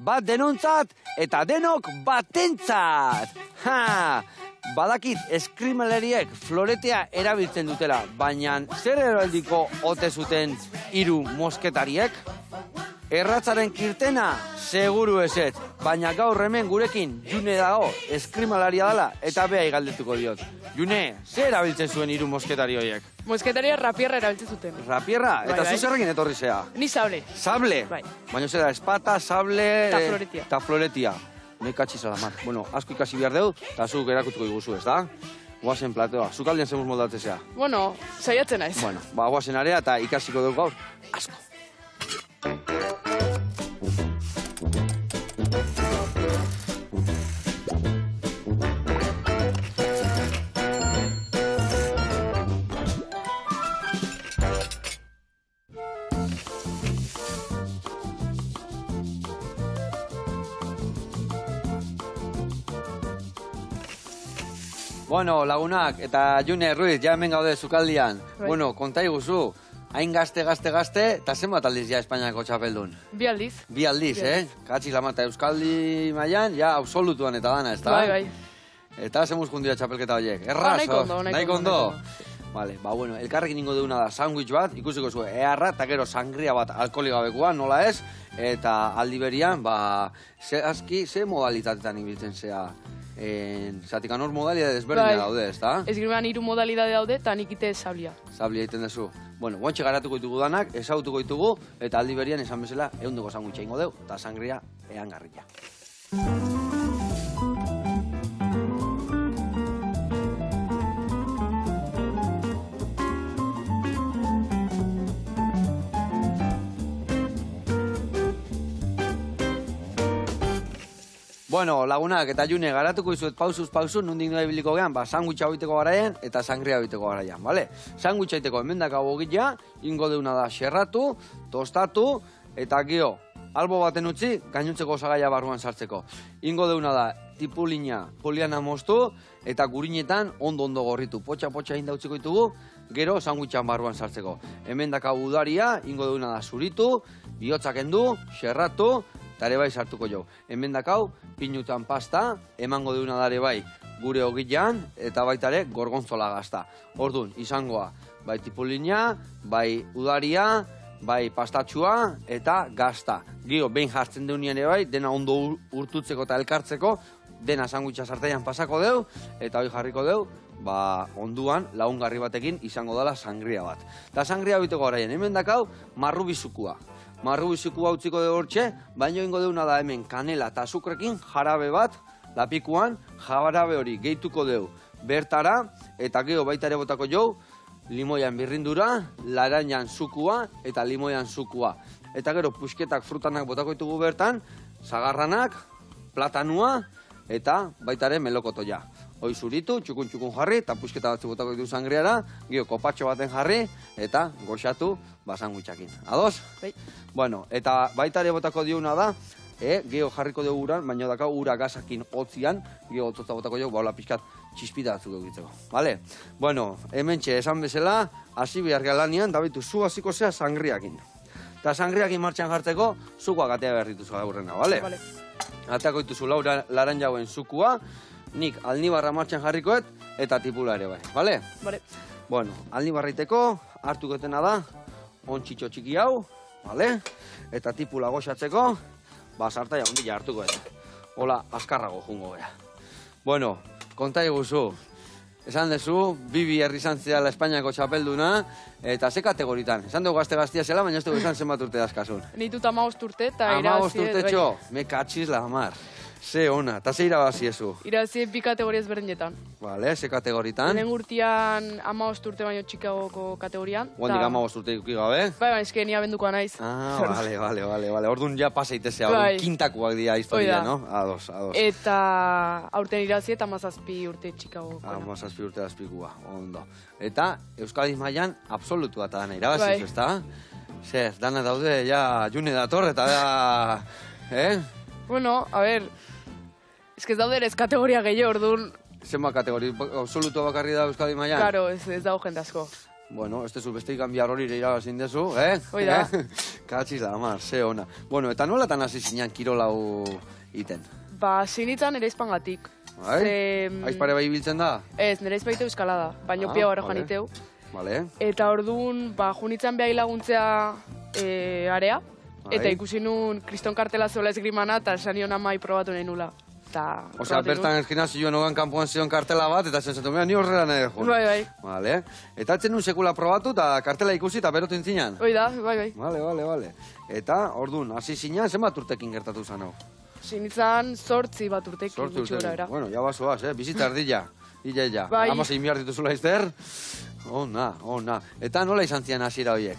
Bat denontzat eta denok batentzat. Badakit eskrimalariek floretea erabiltzen dutela, baina zer erabildiko ote zuten 3 mosketariek? Erratzaren kirtena, seguru eset, baina gaur hemen gurekin June dago, eskrimalaria dela, eta behai galdetuko diot. June, zer erabiltzen zuen 3 mosketari horiek? Mosketaria rapierra erabiltzen zuten. Rapierra? Eta zuzerrekin etorri zea? Ni sable. Sable? Bai. Baina zera, espata, sable... Ta floretia. Ta floretia. Me katxiz alamar. Bueno, asko ikasi behar deu, eta zuk erakutuko iguzu, ez da? Guazen plateoa. Zuk aldean zemuz moldatzea. Bueno, saiatzen naiz. Bueno, guazen area eta ikasiko dugu gaur. Asko. Bueno, lagunak, eta June Ruiz, ja hemen gaude zukaldian. Bueno, konta iguzu, hain gazte, eta zenbat aldiz ja Espainiako txapeldun? 2 aldiz. 2 aldiz, Katxi lamata Euskaldi mailan, ja absolutuan eta dana, ez da? Bai. Eta zemuz jundira txapelketa horiek? Erraz, nahiko ondo. Vale, bueno, elkarrekin ingo deuna da sandwich bat, ikusiko zu, eharra, eta gero sangria bat alkoholi gabekoa, nola ez? Eta aldi berian, ze modalitatetan ibiltzen zea? Zatik anor modalidade desberdina daude, ez da? Esgriman 3 modalidade daude, eta nik ite sablia. Sablia egiten dezu. Bueno, guantxe garatuko ditugu danak, ezagutuko ditugu, eta aldi berian esan bezala, ehundeko sandwicha ingo deu, eta sangria eangarria. Bueno, lagunak eta June, garatuko izuet pausuz, nondik nola ibiliko gehan, sandwicha hoiteko garaien eta sangria hoiteko garaian, bale? Sandwicha hoiteko hemendak hau gila, ingo deuna da xerratu, tostatu, eta gio, albo baten utzi, gainontzeko osagaia barruan sartzeko. Ingo deuna da, tipulina, poliana moztu, eta gurinetan ondo gorritu. Potxa indautziko ditugu, gero sandwichan barruan sartzeko. Hemendak hau udaria, ingo deuna da zuritu, bihotzak endu, xerratu, eta ere bai sartuko jau. Hemen dakau, pinutan pasta, emango deuna dare bai gure ogilean, eta baita ere gorgonzola gazta. Orduan, izangoa, bai tipulina, bai udaria, bai pastatxua, eta gazta. Gio, behin jartzen deunien ere bai, dena ondo urtutzeko eta elkartzeko, dena sandwicha sartaian pasako deu, eta hoi jarriko deu, onduan lagungarri batekin izango dela sangria bat. Eta sangria biteko garaien, hemen dakau, marrubizukua. Marrubizukua utziko dugu hortxe, baino ingo deuna da hemen kanela eta azukrekin jarabe bat, lapikuan, jarabe hori gehituko dugu bertara, eta gero baita ere botako jau, limoian birrindura, larainan zukua eta limoian zukua. Eta gero pusketak frutanak botako ditugu bertan, zagarranak, platanua, eta baita ere melokotoia. Hoi zuritu, txukun jarri, eta pusketa batzu botako ditu sangriara, gio kopatxo baten jarri, eta goxatu sandwichakin. Ados? Bai. Bueno, eta baita ere botako diuna da, gio jarriko dugu uran, baina daka ura gazakin hotzian, gio hotzotza botako dugu, baula pixkat txispita batzuk egitzeko. Vale? Bueno, hementxe esan bezala, hasi behar galanian, da bitu, zu hasiko zea sangriakin. Eta sangriakin martxan jartzeko, zukoak atea behar dituzu aurrena, bale? Vale. Ateako dituzu laran jauen zukua, nik alnibarra martxan jarrikoet, eta tipula ere bai, bale? Bale. Bueno, alnibarriteko, hartuketena da, ontxitxo txiki hau, bale? Eta tipula goxatzeko, sartaia ondila hartukoet. Hola, azkarrago jungo gara. Bueno, konta eguzu. Esan dezu, Bibi herri izan zidala Espainiako txapelduna, eta ze kategoritan. Esan dugu gazte-gaztia zela, baina ez dugu esan zenbat urte dazkasun. Nitut 15 urte eta irabazi... 15 urte txo, me katxiz la mar. Ze ona, eta ze irabazi ezu? Irabazi 2 kategoria ezberdinetan. Vale, ze kategoritan? Lehen urtean 15 urte baino Chicagoko kategorian. Guandik 15 urte ikuki gabe? Bai, eske ni abendukoa naiz. Vale. Orduan ja paseitezea, orduan kintakoak dira historia, no? Ados. Eta aurten irabazi eta 17 urte Chicagoko. 17 urte azpikua, ondo. Eta Euskadi mailan absolutu eta dana irabaziz, ezta? Zer, dana daude, ja, June dator, eta da... Bueno, a ver... Ez que ez daude ez kategoria gehiago, orduan... Zenba kategoria? Absolutua bakarri da Euskadi mailan? Claro, ez dago jende asko. Bueno, ez dezu beste ikan bihar hori irabazin dezu, eh? Hoi da. Katxiz da, amar, ze ona. Bueno, eta nolatan hasi zinean kirolau iten? Ba, sinitzan ere izpangatik. Bai? Aizpare bai biltzen da? Ez, nire izpaiteu eskala da, baino pia barra vale. janiteu. Vale. Eta orduan, ba, junitzen behar laguntzea area, Bai. eta ikusi nun kriston kartela zola esgrimana, eta sanion amai probatu nahi nula. Osea, bertan eskinazioan hogan kanpoan zion kartela bat, eta zen zentun, ni horrela nahi joan. Bai. Vale. Eta etzen nun sekula probatu, eta kartela ikusi, eta berotu intzinan? Hoi da, bai. Vale. Eta, orduan, hasi zinean, zenbat urtekin gertatu zan hau? Sinitzan 8 bat urtekin, Sortu gutxi gora era. Bueno, ya basoaz, bizita erdila. Illa. Bai. 16 behar dituzula izter. Ona. Eta nola izan zian hasiera horiek?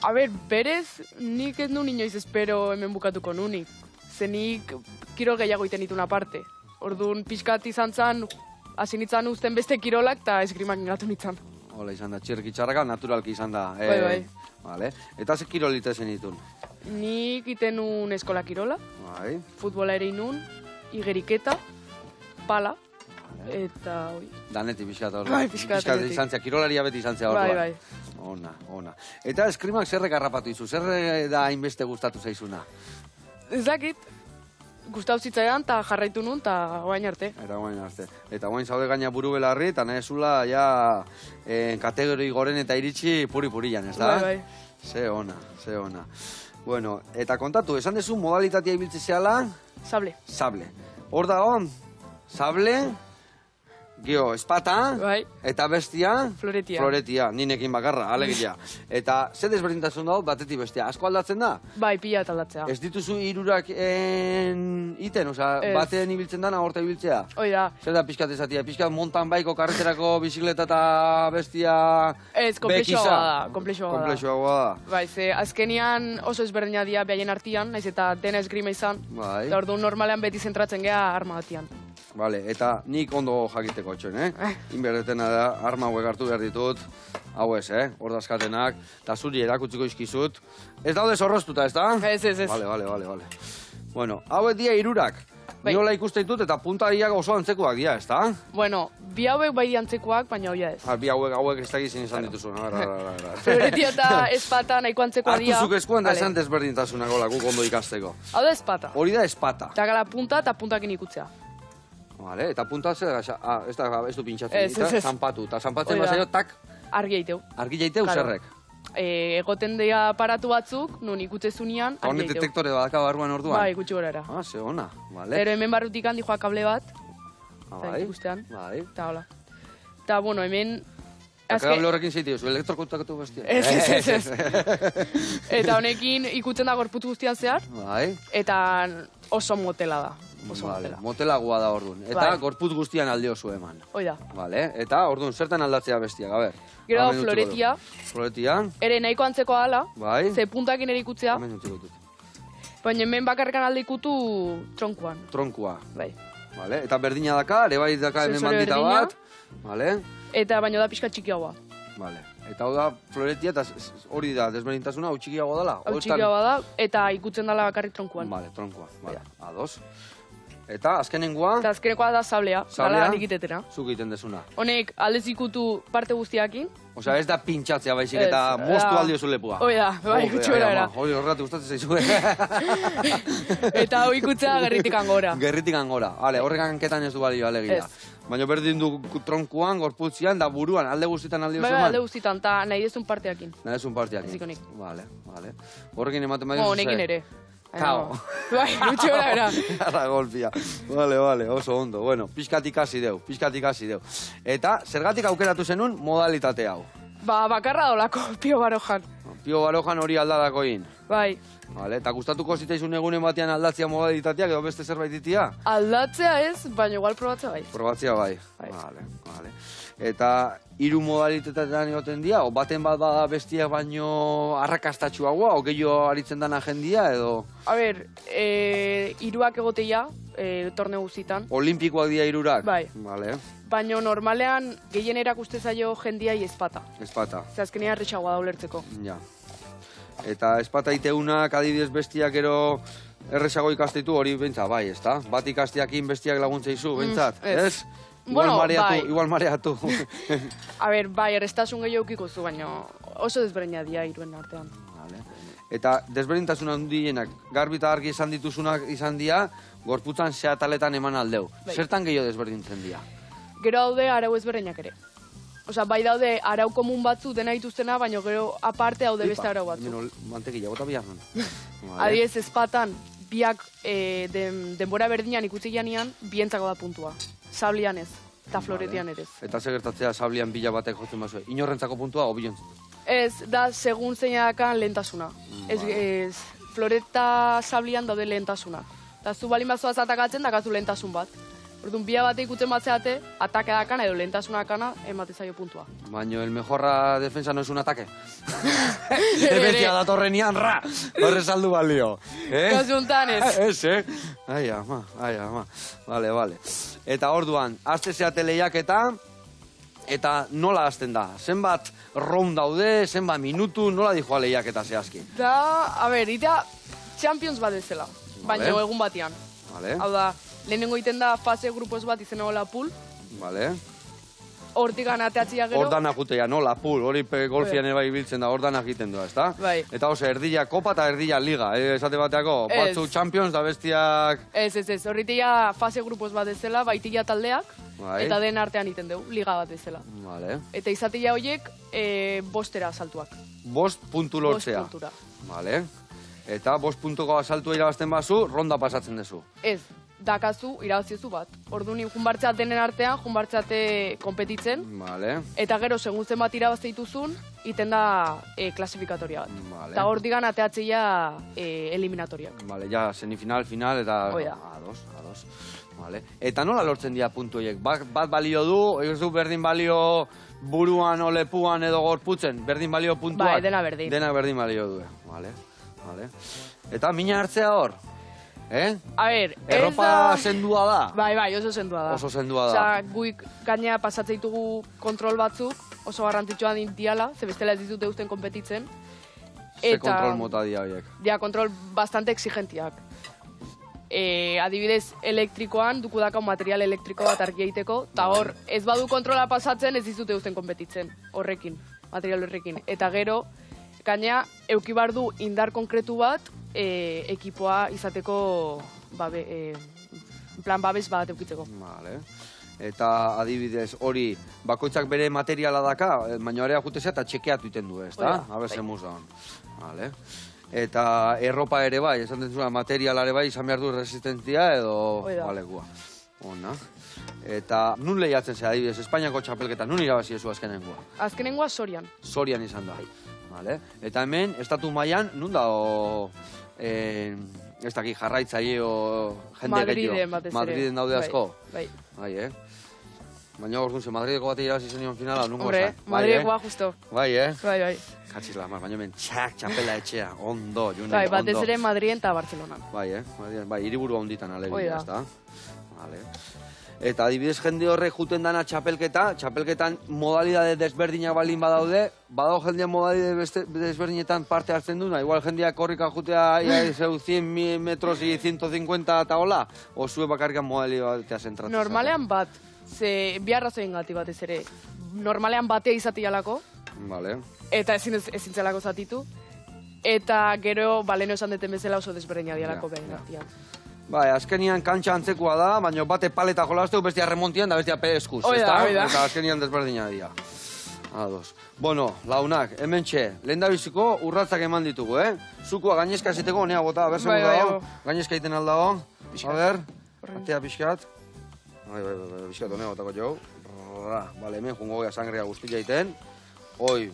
A ber, berez, nik ez nun inoiz espero hemen bukatuko nunik. Zenik kirol gehiago iten ditun aparte. Orduan, pixkat izan zan, hasi nintzen uzten beste kirolak eta esgrimak ingatu nintzen. Hola izan da, txirki txarraka, naturalki izan da. Bai. Vale. Eta ze kirol itezen ditun? Nik iten nun eskola kirola, Bai. futbola ere inun, igeriketa, pala, eta hoi. Daneti pixkat hor. Bai, pixkat danetik. izan zea, kirolaria beti izan zea hor. Bai. Ona. Eta eskrimak zerrek harrapatu izu? Zer da hainbeste gustatu zaizuna? Ez dakit, gustau zitzaidan eta jarraitu nun eta guain arte. Era guain arte. Eta guain zaude gaina buru belarri, eta nahi zula, ja, kategori goren eta iritsi puri-purian, ez da? Bai. Ze ona. Bueno, eta kontatu, esan dezu modalitatea ibiltze zehala, Sable. Hor dago, sable, gio, espata, Bai. eta bestia, Floretia. ninekin bakarra, alegia. Eta ze desberdintasun dago, batetik bestia, asko aldatzen da? Bai, pila eta aldatzea. Ez dituzu hirurak iten, osea, Ez. batean ibiltzen dana horta ibiltzea? Hoi da. Zer da pixkat ezatia? Pixkat mountain bike karreterako bizikleta eta bestia... Ez, komplexoagoa da. da. Bai, ze azkenian oso ezberdina dira behaien artian, naiz eta dena esgrima izan. Bai. Eta orduan normalean beti zentratzen gea arma batian. Vale, eta nik ondo jakiteko etxoen, Inberdetena da, arma hauek hartu behar ditut, hau ez, Ordazkatenak, eta zuri erakutziko izkizut. Ez daude zorroztuta, ez da? Ez. Vale. Bueno, hauek dia hirurak. Bai. Niola ikuste ditut eta puntariak oso antzekoak dira, ez da? Bueno, bi hauek bai antzekoak, baina hoia ez. Bi hauek ez dakizin izan dituzu. Floretia eta espata nahiko antzekoa dira. Hartu zuk eskuan da esan desberdintasunak hola, guk ondo ikasteko. Hau da espata. Hori da espata. Eta gala punta eta puntakin ikutzea. Vale, eta punta zer da, ez du pintxatzen. Ez. Zanpatu, eta zanpatzen Hoi da. bazaio, tak, Argi eiteu. argi jaiteu Claro. zerrek. Egoten dira aparatu batzuk, nun ikutzezunean, Eta argi honek eiteu. detektore badaka barruan orduan. Bai, gutxi gora era. Ze ona, vale. Pero hemen barrutik handi joa kable bat, Bai, ikustean. bai. eta hola. Eta, bueno, hemen... Eta kable horrekin zeite duzu, elektrokontakatu bestia. Ez. Eta honekin ikutzen da gorputz guztian zehar, Bai, eta oso motela da. Oso vale. motela. Motelagoa da orduan. Eta Bai. gorputz guztian alde oso eman. Hoi da. Vale, eta orduan zertan aldatzea bestiak, a ber. Gero Hemen utziko floretia, dut. Floretia, ere nahiko antzekoa ala, bai. ze puntakin ere ikutzea, Hemen utziko dut. baina hemen bakarrikan alde ikutu tronkuan. Tronkua, Bai. vale. Eta berdina daka, ere bai daka hemen Sensore bandita berdina. bat. Vale, Eta baino da pixka txikiagoa. vale. Eta hau da floretia, eta hori da, desberdintasuna, hau txikiago dela. Hau txikiagoa da, eta ikutzen dela bakarrik tronkuan. Vale, tronkua, vale. Ados. Eta azkenengoa, Eta azkenekoa da sablea, Sablea? dala nik itetera. zuk egiten desuna. Honek aldez ikutu parte guztiakin. Osea, ez da pintxatzea baizik Ez, eta moztu da. aldiozu lepua. Hoi da, bai, gutxi gora era. Hori horretu gustatzen zaizu. Eta hau ikutzea gerritik angora. Gerritik angora. Hale, horrek hanketan ez du balio alegia. Ez. Baina berdin du tronkuan, gorputzian, da buruan, alde guztietan aldiozu Bai, eman. alde guztitan, eta nahi dezun parteakin. Nahi zun partiak. Ezikonik. Vale. Horrekin ematen bai Mo, honekin ere. Kao. Bai, gutxi gora era. Arra golpia. Vale, oso ondo. Bueno, pixkat ikasi deu. Eta, zergatik aukeratu zenun modalitate hau? Ba, bakarra dolako, Pio Barojan. Pio Barojan hori aldadakoin. Bai, Vale, eta gustatuko zitaizun egunen batean aldatzea modalitateak edo beste zerbait ditia? aldatzea ez, baina igual probatzea bai. Probatzea bai. Bai. Vale. Eta hiru modalitatetan egoten dira, o baten bat bada bestia baino arrakastatxuagoa, o gehiago aritzen dana jendia, edo A ber, hiruak egoteia, torneo guztitan. olimpikoak dira hirurak? Bai. Vale, Baina normalean gehien erakuste zaio jendiai ezpata. espata, Ze azkenean erretxagoa da ulertzeko. ja. Eta espata iteunak adibidez bestiak ero errezago ikastitu hori bentsa, bai, ezta? Bat ikastiakin bestiak laguntzeizu, bentsat, ez. ez? Bueno, bai. Igual mareatu. A ber, bai, errestasun gehiago eukiko zu, baina oso desberdina dira iruen artean. Vale. Eta desberdintasuna handienak, garbi eta argi izan dituzunak izan dira, gorputzan zehataletan eman aldeu. Bai. Zertan gehiago desberdintzen dira? Gero daude arau ezberdinak ere. Osa, bai daude arau komun batzu dena dituztena, baina gero aparte daude beste arau batzu. Mantekila, bota bihar non. Adiez, ezpatan, biak denbora berdinan ikutzi janean, bientzako da puntua. Sablian ez, eta floretian ere ez. Eta ze gertatzea sablian bila batek jotzen bazue. Inorrentzako puntua, o bilentzako? Ez, da, segun zeinadakan lehentasuna. Ez, floreta sablian daude lehentasuna. Eta zu balin bazoaz atakatzen, dakazu lehentasun bat. Orduan, bia bate ikutzen batzeate, atake dakana edo lehentasuna dakana, emate zaio puntua. Baina el mejorra defensa no es un ataque. Defensia datorrenian, ra! Horre saldu balio. Kasu hontan ez. Ez, Ai, ama. Vale. Eta orduan, azte zeate lehiaketa, eta nola hasten da? Zenbat round daude, zenbat minutu, nola dijoa lehiaketa zehazki? Da, a ber, ita Champions bat ezela, baina egun batian. Vale. Hau da, lehenengo iten da fase grupos bat izena hola pool. Vale. Hortikan ateatzia gero. Hor danak jutea, no? La pool, hori golfian eba ibiltzen da, hor danak egiten doa, ezta? Bai. Eta oso, erdila kopa eta erdila liga, esate bateako, batzu Champions da bestiak... Ez, horritia fase grupos bat ezela, baitila taldeak, eta den artean iten dugu, liga bat ezela. Vale. Eta izatila horiek, bostera saltuak. 5 puntu lortzea. 5 puntura. Vale. Eta 5 puntuko asaltua irabazten bazu, ronda pasatzen dezu. Ez, dakazu irabaziezu bat. Orduan, junbartzat denen artean, junbartzate kompetitzen. Vale. Eta gero, segun zenbat irabazte dituzun, iten da klasifikatoria bat. Vale. Eta hor digan ateatzea eliminatoriak. Vale, ja, semifinal, final, eta... Oida. Ados. Vale. Eta nola lortzen dira puntu horiek? Bat balio du, ez du berdin balio buruan o lepuan edo gorputzen? Berdin balio puntuak? Bai, dena berdin. Dena berdin balio du. Vale. Eta mina hartzea hor? A ber, Erropa sendua da? Bai, oso sendua da. Oso sendua da. Osea, guik gaina pasatzeitugu kontrol batzuk, oso garrantzitsua diala, ze bestela ez dizute usten kompetitzen. Ze kontrol mota dia horiek? Dia, kontrol bastante exigentiak. Adibidez, elektrikoan, duku dakau material elektriko bat argi egiteko, eta hor, ez badu kontrola pasatzen, ez dizute usten kompetitzen, horrekin, material horrekin. Eta gero, gaina, eukibar du indar konkretu bat, ekipoa izateko, plan babes bat eukitzeko. Vale. Eta adibidez, hori, bakoitzak bere materiala daka, baina area jutezea eta txekeatu iten du, ez da? Habe zemuz da hon. Vale. Eta erropa ere bai, esan denzuna, materialare bai, izan behar du resistentzia edo... Balekua. Ona. Eta nun lehiatzen zea, adibidez, Espainiako txapelketa, nun irabaziezu azkenengoa? Azkenengoa Sorian. Sorian izan da. Vale. Eta hemen, estatu mailan, nun da ez daki jarraitzaile o jende gehiago? Madriden daude asko? Bai. Baina orduan ze Madrideko bat irabazi zenion finala, nungo esan? Hombre, Madridekoa justo. Bai, Bai. Katxiz la mar, baina hemen txapela etxea, ondo, junen, ondo. Bai, batez ere Madriden eta Barcelonan. Bai, hiriburu honditan alegia, ez da? Vale. Eta adibidez jende horrek juten dana txapelketan modalidade desberdinak balin badaude, badago jendean modalidade desberdinetan parte hartzen duna, igual jendeak korrika jutea 100 metros y 150 eta hola, o zue bakarrikan modalidatea zentratzen. Normalean bat, ze biarrazoen gati batez ere, normalean batea izatialako, vale. Eta ezintzelako zatitu, eta gero, baleno esan deten bezala oso desberdina dialako behin gartian. Bai, azkenian kantxa antzekoa da, baina bate paleta jolazteu, bestia remontian da bestia eskuz, ezta? Eta azkenian desberdina dira. Ados. Bueno, launak, hemen txe, lehen da biziko urratzak eman ditugu, Zukua gainezka esiteko, nea bota, berzen dago, gainezka iten aldago. A ber, atea pixkat. Bai, pixkat, honea botako jau. Bale, hemen jungo gea sangrea guztia iten. Hoi,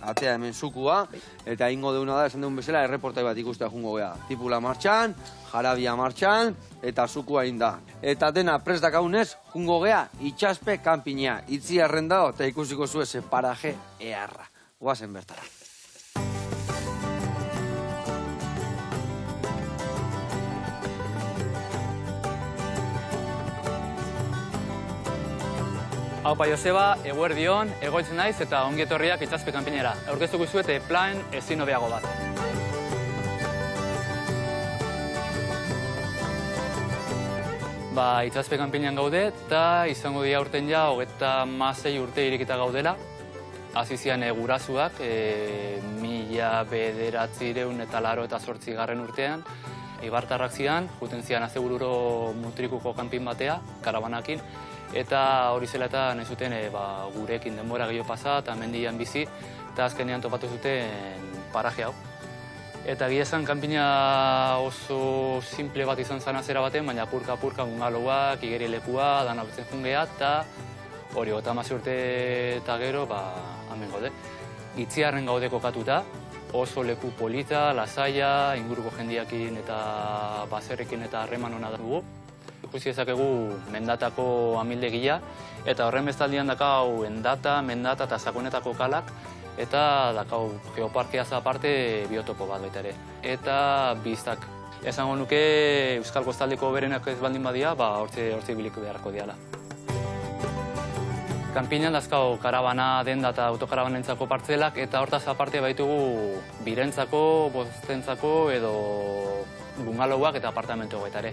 atea hemen zukua, eta ingo deuna da, esan deun bezala, erreportai bat ikustea jungo gea. Tipula martxan, jarabia martxan, eta zukua inda. Eta dena prest dakaunez, jungo gea, itxaspe kanpinea. Itzi arrendao, eta ikusiko zuen ze paraje eharra. Guazen bertara. Haupa Joseba, eguerdion, egoitzen naiz eta ongietorriak itxaspe kanpinera. Aurkeztuko zuete plan ezin hobeago bat. Itxaspe kanpinean gaude, eta izango dira urten ja, 36 urte irikita gaudela. Hasi zian gurasoak, 1988 garren urtean, Eibartarrak zian, juten zian Azebururo mutrikuko kanpin batea, karabanakin, eta hori zela eta nahi zuten gurekin denbora gehiago pasa, eta mendian bizi, eta azkenean topatu zuten paraje hau. Eta egia esan, kanpina oso simple bat izan zen azera baten, baina purka-purka bungalowak, igerilekua, dana betzen jungea, eta hori, 30 urte eta gero, hemen gaude. Itziarren gaude kokatuta, oso leku polita, lasaia, inguruko jendiakin eta baserrekin eta harreman hona dugu. Ikusi ezakegu mendatako amildegia, eta horren bestaldian dakau endata, mendata eta sakonetako kalak, eta dakau geoparkeaz aparte biotopo bat baita ere. Eta biztak. Esango nuke Euskal Kostaldeko berenak ez baldin badia, hortze biliko beharko diala. Kanpinean dazkau karabana, denda eta autokarabanentzako partzelak, eta hortaz aparte baitugu birentzako, bostentzako edo bungalowak eta apartamento baita ere.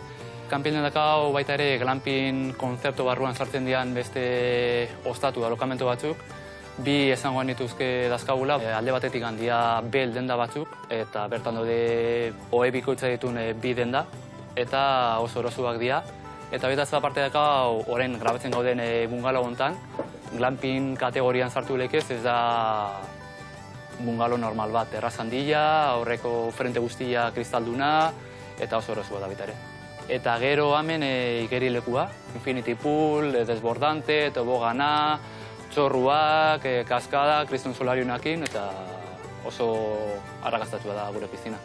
Kanpinean dakau baita ere glamping konzeptu barruan sartzen dian beste ostatu alokamentu batzuk. Bi esangoan dituzke dazkagula, alde batetik handia bel denda batzuk, eta bertan daude ohe bikoitza ditun bi denda, eta oso erosuak dira. Eta betaz aparte dakau, orain grabatzen gauden bungalow hontan, glamping kategorian sartu lekez, ez da bungalow normal bat. Terraz handia, aurreko frente guztia kristalduna, eta oso erosua da baita ere. Eta gero hemen igerilekua, infinity pool, desbordante, tobogana, txorruak, kaskada, kriston solarionakin, eta oso arrakastatua da gure piztina.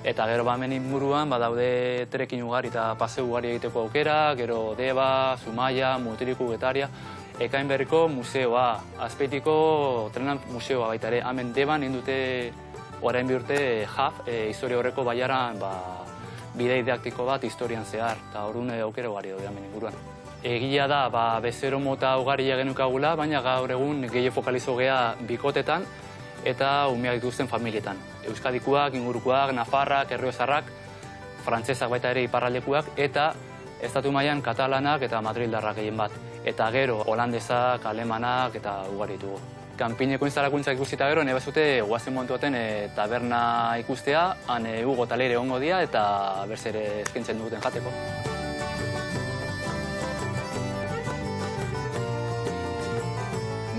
Eta gero hemen inguruan badaude trekin ugari eta paseo ugari egiteko aukera, gero Deba, Zumaia, Mutriku, Getaria, Ekain Berriko museoa, Azpeitiko trenan museoa baita ere. Hemen Deban indute orain bi urte JAF, historia horreko baiaran bide didaktiko bat historian zehar, eta orduan aukera ugari daude hemen inguruan. Egia da, bezero mota ugaria genukagula, baina gaur egun gehiago fokalizo gea bikotetan eta umeak dituzten familietan. Euskadikuak, ingurukoak, nafarrak, errioxarrak, frantsesak baita ere iparraldekuak, eta estatu mailan katalanak eta madrildarrak gehien bat. Eta gero, holandesak, alemanak eta ugari ditugu. Kanpineko instalakuntzak ikusita gero, nire bazute guazen momentu baten taberna ikustea, han Hugo eta Leire ongo dira eta berzere eskintzen duguten jateko.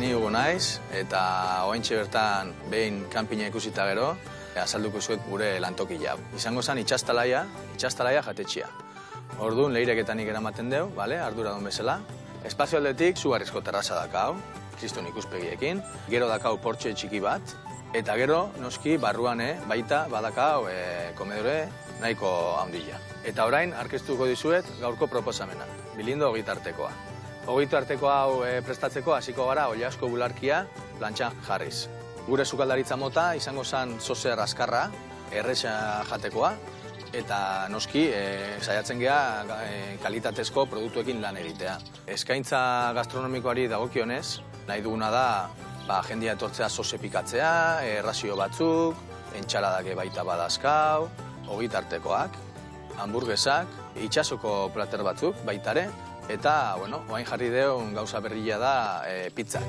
Ni Hugo naiz, eta oaintxe bertan behin kanpina ikusita gero, azalduko zuet gure lantokia. Izango zen itxastalaia jatetxia. Orduan leireketan eramaten deu, arduradun bezala. Espazio aldetik zugarrizko terraza dakau, kriston ikuspegiekin. Gero dakau portxe txiki bat, eta gero noski barruan baita badakau komedore nahiko handila. Eta orain, aurkeztuko dizuet gaurko proposamena, Bilindo ogitartekoa. Ogitarteko hau prestatzeko hasiko gara oilasko bularkia plantxan jarriz. Gure sukaldaritza mota izango zen zozer askarra, erresa jatekoa, eta noski saiatzen gea kalitatezko produktuekin lan egitea. Eskaintza gastronomikoari dagokionez, nahi duguna da jendia etortzea zoze pikatzea, errazio batzuk, entxaladak baita badazkau, ogitartekoak, hamburguesak, itxasoko plater batzuk baitare, eta, oain jarri deun gauza berria da pizzak.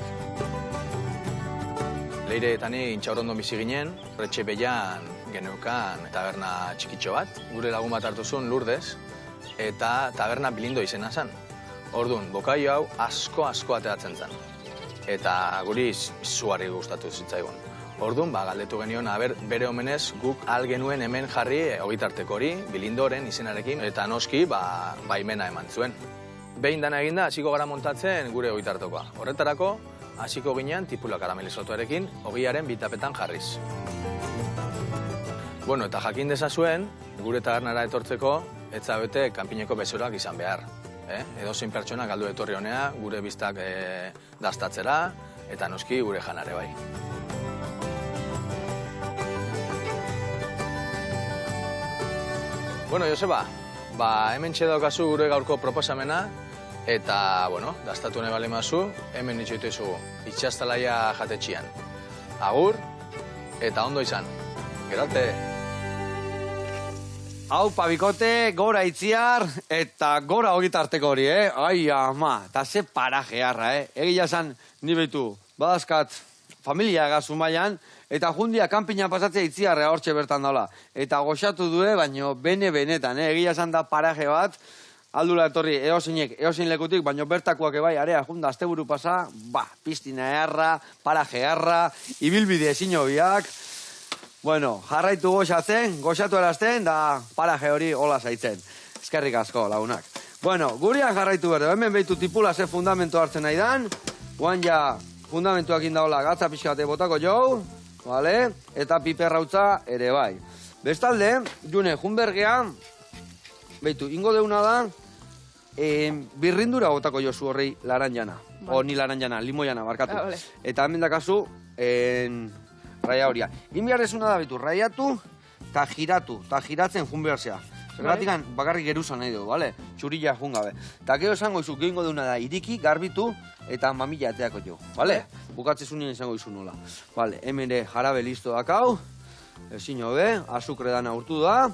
Leire eta ni Intxaurondon bizi ginen, Retxe Beian geneukan taberna txikitxo bat. Gure lagun bat hartu zuen Lourdes, eta taberna Bilindo izena zen. Orduan, bokaio hau asko ateratzen zen. Eta guri izugarri gustatu zitzaigun. Orduan, galdetu genion, bere omenez guk genuen hemen jarri ogitarteko hori, Bilindoren izenarekin, eta noski, baimena eman zuen. Behin dana eginda, hasiko gara montatzen gure ogitartekoa. Horretarako, hasiko ginean tipula karamelizotuarekin, ogiaren bitapetan jarriz. Eta jakin dezazuen, gure tabernara etortzeko, ez zabete kanpineko bezeroak izan behar. Edozein pertsona galdu etorri honea, gure biztak daztatzera, eta noski gure janare bai. Joseba, hemen txedaukazu gure gaurko proposamena, eta, daztatu nahi bale mazu, hemen nitxoitu izugu, itxastalaia jatetxian. Agur, eta ondo izan. Gero arte! Hau pabikote, gora itziar, eta gora hogitarteko hori, Ai, ama, eta ze paraje harra, Egia esan, ni behitu, badazkat, familia gazu maian, eta jundia kanpina pasatzea itziarra hortxe bertan daula. Eta goxatu due, baino benetan, Egia esan da paraje bat, aldula etorri, eosin lekutik, baino bertakoak ebai, area, junda, asteburu pasa, piztina eharra, paraje harra, ibilbide ezin hobiak. Bueno, jarraitu goxatu erazten, da paraje hori hola zaitzen. Eskerrik asko, lagunak. Bueno, gurian jarraitu berde, hemen behitu tipula ze fundamentu hartzen nahi dan, guan ja fundamentuak indaola gatza pixkate botako jau, vale? Eta piperrautza ere bai. Bestalde, june, junbergea, behitu, ingo deuna da, birrindura botako jozu horrei laranjana. O ni laranjana, limoiana, barkatu. Vale. Eta hemen dakazu, raia horia. Inbiarrezuna da betu, raiatu eta giratu, eta giratzen jun beharzea. Zergatikan bakarrik geruzan nahi dugu, bale? Txurilla jun gabe. Eta gero esango izu, gehingo deuna da, iriki, garbitu, eta mamila ateako jo, bale? Bukatzezunien izango izu nola. Bale, hemen jarabe listo dakau, ezin hobe, azukre dana urtu da,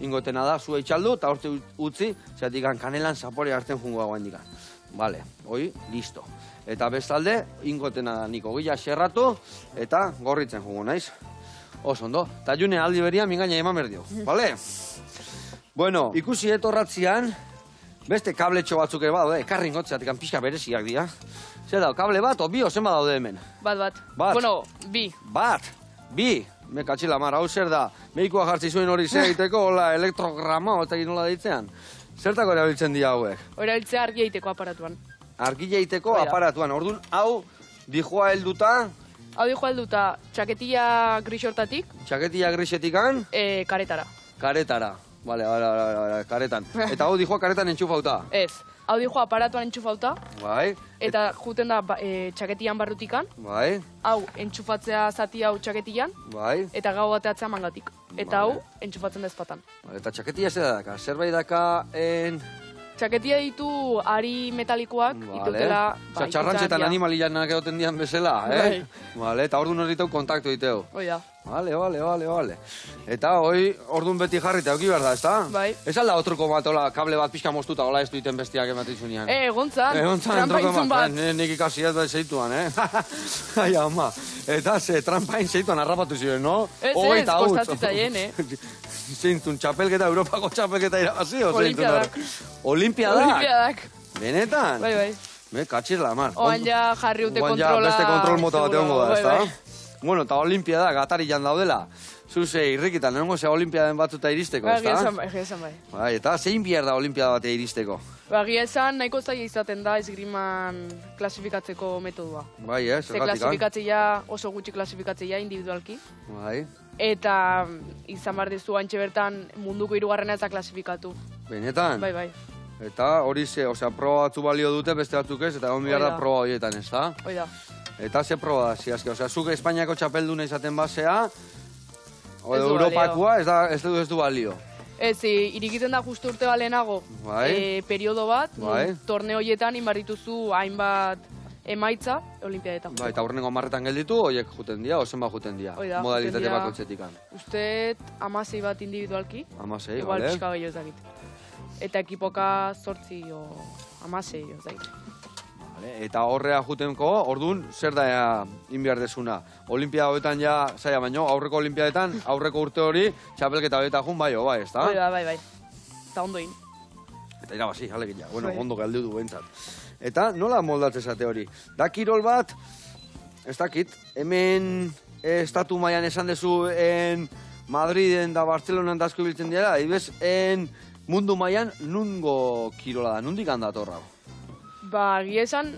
ingotena da, zua itxaldu, eta hortze utzi, zeratik kanelan zapore hartzen jungo dagoen dikan. Bale, hoi, listo. Eta bestalde, ingotena da niko gila xerratu, eta gorritzen jungo naiz. Oso ondo. Eta june aldi beria mingaina eman berdio, bale? Bueno, ikusi etorratzian, beste kabletxo batzuk ere badaude, ekarri ingotzeatik pixka bereziak dira. Zer dau, kable bat, o bi, o zenba daude hemen? Bat. Bat. Bueno, bi. Bi. Me katxila mar, hau zer da, medikua jartzi zuen hori zer egiteko, hola, elektrograma, eta nola deitzean. Zertako erabiltzen dira hauek? Erabiltzea argia egiteko aparatuan. Argila egiteko aparatuan, orduan, hau, dijoa helduta, Hau dijo helduta, txaketilla gris hortatik, txaketilla grisetikan, karetara. karetara. Vale, karetan. Eta hau dijoa karetan entxufauta. Ez, hau dijo aparatuan entxufauta, Bai, eta juten da txaketian barrutikan, bai, hau entxufatzea zati hau txaketian, bai. eta gau bateatzea mangatik. Eta Vale. hau entxufatzen dezpatan. Vale, eta txaketilla zer da daka? Zerbait daka Txaketia ditu ari metalikoak, ditutela... Osea, txarrantzetan animalianak egoten dian bezala, Vale, eta orduan horritau kontaktu diteu. Hoi da. Vale. Eta orduan beti jarrita auki behar da, ezta? Bai. Ez alda otruko bat, hola, kable bat pixka moztuta, hola ez duiten bestiak ematezunean. Egontzan, trampa truko intzun bat. Nik ikasi ez da zeituan, Ai, ama. Eta trampain zeituan harrapatu ziren, no? Ez, kostatzitzaien, Zeintun, txapelketa, Europako txapelketa irabazi, o zeintun? Olimpiadak. Olimpiadak. Benetan? Bai. Me katxiz la mar. Oan ja jarri ute Oan kontrola. ja beste kontrol mota bat egongo da, ezta? Bai. Bueno, eta olimpiadak atarian daudela. Zuze, irrikitan, nengo ze olimpiaden batzuta iristeko, ezta? Egia esan bai. Bai, eta zein behar da olimpiada batea iristeko? Egia esan nahiko zaila izaten da esgriman klasifikatzeko metodua. Bai, Ze zergatik, klasifikatzea oso gutxi klasifikatzea individualki. Bai, Eta izan behar dizu antxe bertan munduko hirugarrena eta klasifikatu. benetan? Bai. Eta hori ze, osea, proba batzu balio dute, beste batzuk ez, eta egon behar da Hoi da. proba horietan, ez da? Hoi da. Eta ze proba da, ziazke, osea, zuk Espainiako txapelduna izaten basea, Ez du Europakoa ez du balio. Ez, irikiten da justu urte balenago, Bai. periodo bat, Bai. torneo horietan inbarrituzu hainbat emaitza olimpiadetan. Bai, eta horrengo marretan gelditu, horiek juten dira, ozen bat juten dira, Hoi da, modalitate juten dira. bakoitzetikan. Usteet 16 bat individualki, Amasei, igual bale? pixka gehiago ezagit. Eta ekipoka 8 o 16 ezagit. Vale, eta horrea jutenko, orduan, zer da inbiar desuna? Olimpiada hoetan ja, zaila baino, aurreko olimpiadetan, aurreko urte hori, txapelketa hoetan jun, bai, ez da? Hoi da, bai. Eta ondo egin. Eta irabazi, alegia, bueno, Bai. ondo galdu du bentsat. Eta nola moldatzen zate hori? Da kirol bat, ez dakit, hemen estatu mailan esan dezu Madriden da Bartzelonan da asko biltzen dira, ibez, mundu mailan nungo kirola da, nundik handatorra? Egia esan,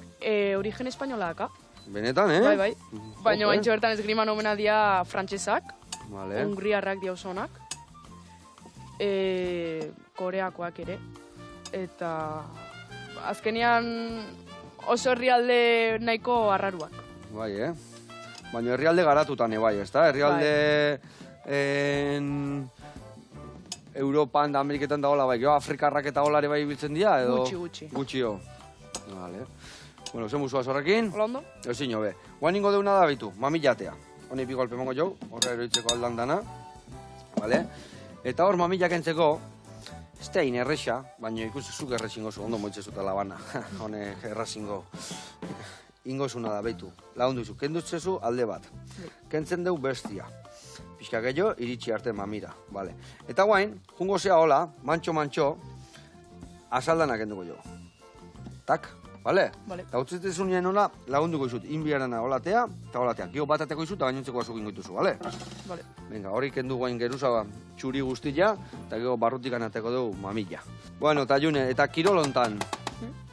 origen espainola daka. Benetan, Bai. Baina bantxe bertan esgriman omena dia frantsesak, Vale. hungriarrak dia osonak, koreakoak ere, eta azkenean oso herrialde nahiko arraruak. Bai, Baina herrialde garatutan bai, ez da? Herrialde Europan da Ameriketan da hola, bai, Afrikarrak eta holare bai biltzen dira, edo? Gutxi. Gutxio. Vale. Bueno, zen musua zorrekin. Hola ondo? Ezin hobe. Guan ingo deuna da bitu, mamillatea. Honi bi golpe mongo jau, horra eroitzeko aldan dana. Vale? Eta hor mamila kentzeko, ez da erresa, baina ikusi zuk errezingo zu, ondo moitzezuta labana. Honek errazingo. Ingozuna da, behitu. Lagundu zu, kendutzezu alde bat. Kentzen dugu bestia. Pixka gehiago, iritsi arte mamira. Vale. Eta guain, jungo zea hola, mantxo, azaldanak kenduko jo. Tak, vale? Vale. Eta utzitzen nien hola, lagunduko izut, inbiarana holatea, eta holatea. Gio batateko izut, eta gainontzeko azuk ingoituzu, vale? Vale. Venga, hori kendu guain geruza txuri guztia, eta gero barrutik anateko dugu mamila. Bueno, eta June, eta kirolontan,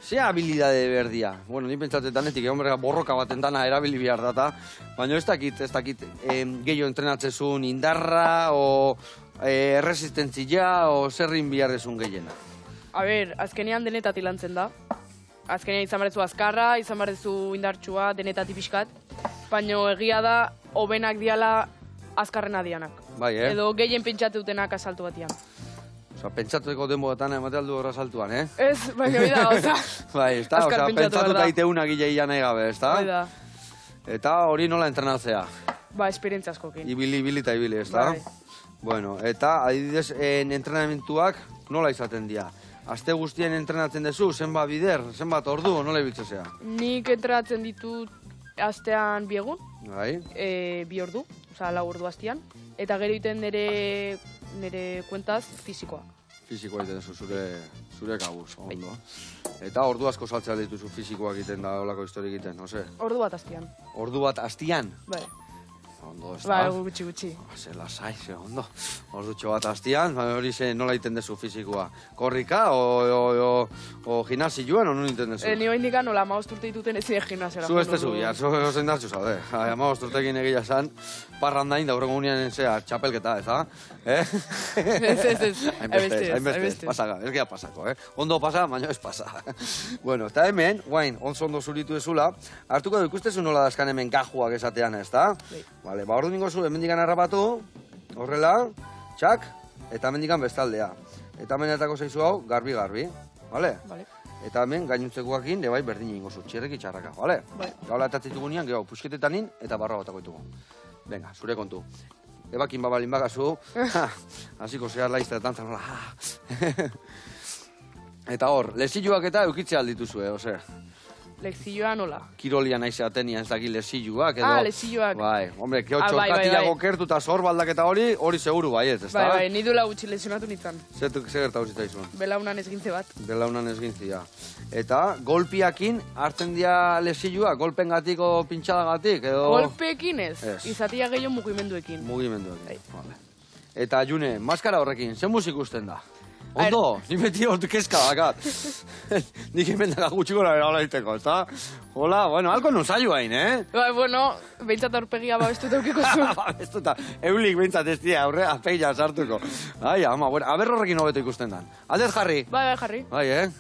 ze habilidade berdia. Bueno, ni pentsatetanetik, hombre, borroka baten dana erabili behar data, baina ez dakit, gehiago entrenatzezun indarra, o resistentzia, o zerrin behar dezun gehiena. A ber, azkenean denetatik lantzen da. Azkenean izan barezu azkarra, izan barezu indartsua, denetatik pixkat. Baina egia da, hobenak diala azkarrena dianak. Bai, Edo gehien pentsatu dutenak asaltu batian. Osa, pentsatueko denboetan emate aldu horra saltuan, Ez, baina hori da, oza. Bai, ez da, Azkar osa, pentsatu pentsatu behar da. daiteuna gileia nahi gabe, ez da? Hori da. Eta hori nola entrenatzea? Ba, esperientzia askokin. Ibili eta ibili, ez da? Bai. Bueno, eta adibidez, entrenamentuak nola izaten dira? Aste guztien entrenatzen dezu, zenbat bider, zenbat ordu, nola ibiltzea? Nik entrenatzen ditut astean 2 egun, Bai? 2 ordu, oza, 4 ordu astean. Eta gero iten nire kuentaz fisikoa. Fisikoa egiten zu, zure kabuz, ondo. Eta ordu asko saltzea dituzu fisikoa egiten da, olako histori egiten, no se? Ordu bat astean. Ordu bat astian? Bai. Ondo, ez Bai, da? gutxi. Ze lasai, ze ondo. Ordutxo bat astian, hori ze nola egiten dezu fisikoa? Korrika, o gimnasioan, o non egiten dezu? Ni hori indikan nola 15 urte dituten ezin gimnasiora. Zu ez dezu, ja, zu zein dartzu zaude. Amabos urtekin egia esan, parrandain da horrengo unian zea txapelketa, ez da? Ez. Hainbeste, pasaka, ez gea pasako, Ondo pasa, baina ez pasa. Bueno, eta hemen, guain, ondo zuritu ezula, hartuko du ikustezu nola dazkan hemen gajuak esatean, ez da? Vale, ba, ordu ningo zu, hemen digan harrapatu, horrela, txak, eta hemen digan bestaldea. Eta hemenetako zaizu hau, garbi, vale? Vale. Eta hemen gainuntzekoakin, bai berdin ingo zu, txerreki txarraka, vale? Bai. Gaula eta ditugu nian, gero, pusketetanin, eta barra batako ditugu. Venga, zure kontu. Ebakin babalin bagazu, hasiko zehar laizta eta nola, Eta hor, lezilluak eta eukitzea aldituzue, ose? Lekzioa nola? Kirolia naizea tenia ez daki lezilluak, edo... lezilluak. Bai, hombre, keo bai, txorkatiago bai. kertu eta zor baldaketa hori seguru baiet, ez da? Bai, ni duela gutxi lesionatu nintzen. Zer gertau zitaizun? Belaunan ezgintze bat. Belaunan ezgintzia. Eta, golpiakin hartzen dira lezilluak, golpengatik o pintxadagatik, edo... Golpeekin ez, Ez. izatia gehiago mugimenduekin. Mugimenduekin, vale. Eta, June, maskara horrekin, zen musik usten da? Ondo, ni beti hor kezka dakat. Nik hemen daga gutxi gora bera hola iteko, ez da? Hola, bueno, alko non zailo hain, Bai, bueno, behintzat aurpegia babestuta eukiko zu. Babestuta, eulik behintzat ez dira, aurre, apeila sartuko. Ai, ama, bueno, aber horrekin hobeto ikusten dan. Aldez jarri? Bai, jarri. Bai,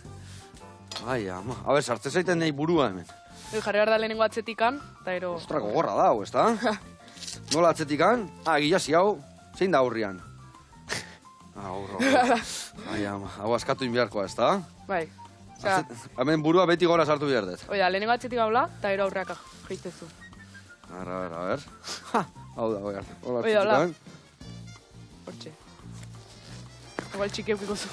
Ai, ama, aber, sartze zaiten nahi burua hemen. Jarri behar da lehenengo atzetikan, eta ero... Ostra, gogorra da, ez da? Nola atzetikan? Gilazi hau, zein da aurrian? Aurro. Ai, ama, hau askatu inbiarkoa, ez da? Bai. Osea, Hemen burua beti gora sartu behar dut. oida, lehenengo atzetik gaula, eta ero aurreak jaitezu. A ver. Hau da, oiar. Hola, Oida, hola. txitikan. Hortxe. Igual txiki eukiko zu.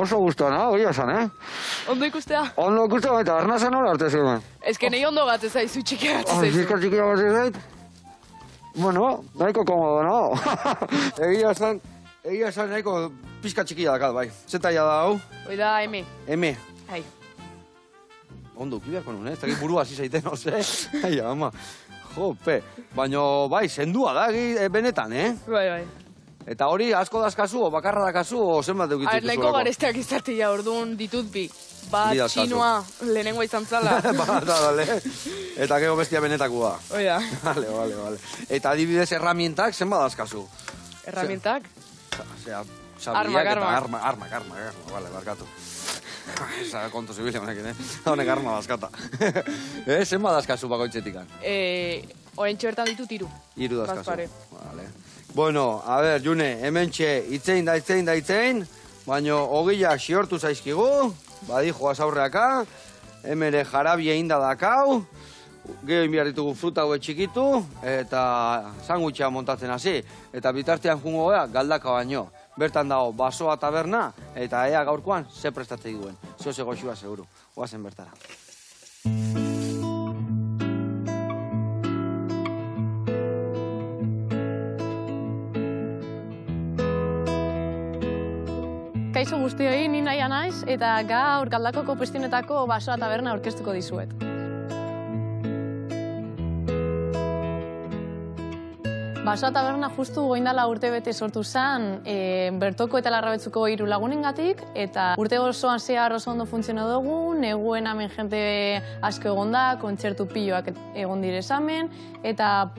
Oso guztuan, oia esan, Ondo ikustea? Ondo ikusten baita, arnazen hola arte zuen. Ez que nahi ondo gatze zaizu, txiki gatze zaizu. Zizka txikia bat zait? Bueno, nahiko komodo, no? Egia esan nahiko pizka txikia dakat, bai. Zetaia da hau? Oida, M. M. Hai. Ondo, ukibiako nun, ez dakit burua hasi zaiten, ose? Ai, ama. Jope. Baina, bai, sendua da, benetan, Bai. Eta hori asko dazkazu, o bakarra dakazu, o zenbat eukitzen Nahiko garesteak izatea orduan ditut bi. Bat Bi dazkazu. txinoa lehenengoa izan zala. Dale. Eta gero bestia benetakoa. Oida. Vale. Eta adibidez herramientak zenbat dazkazu? Herramientak? Osea, Armak. Vale, barkatu. Esa kontu zibile honekin, Honek arma dazkata. Zenbat dazkazu bakoitzetikan? Oentxe bertan ditut 3. 3 dazkazu. Bazpare. Vale. Bueno, a ver, June, hementxe itzein, baino ogiak xiortu zaizkigu, badi joaz aurreaka, hemere jarabia inda dakau, Gero inbiar ditugu fruta hauek txikitu, eta sandwicha montatzen hasi. Eta bitartean jungo gara galdaka baino. Bertan dago basoa taberna, eta ea gaurkoan ze prestatzei duen. Zeo goxua seguru. Oazen bertara. Kaixo guztioi, ni Naia naiz, eta gaur Galdakoko Pistinetako basoa taberna aurkeztuko dizuet. Basoa taberna justu goindala urtebete sortu zen, bertoko eta Larrabetzuko 3 lagunengatik, eta urte osoan zehar oso ondo funtziono dugu, neguen hemen jente asko egon da, kontzertu piloak egon dire esamen, eta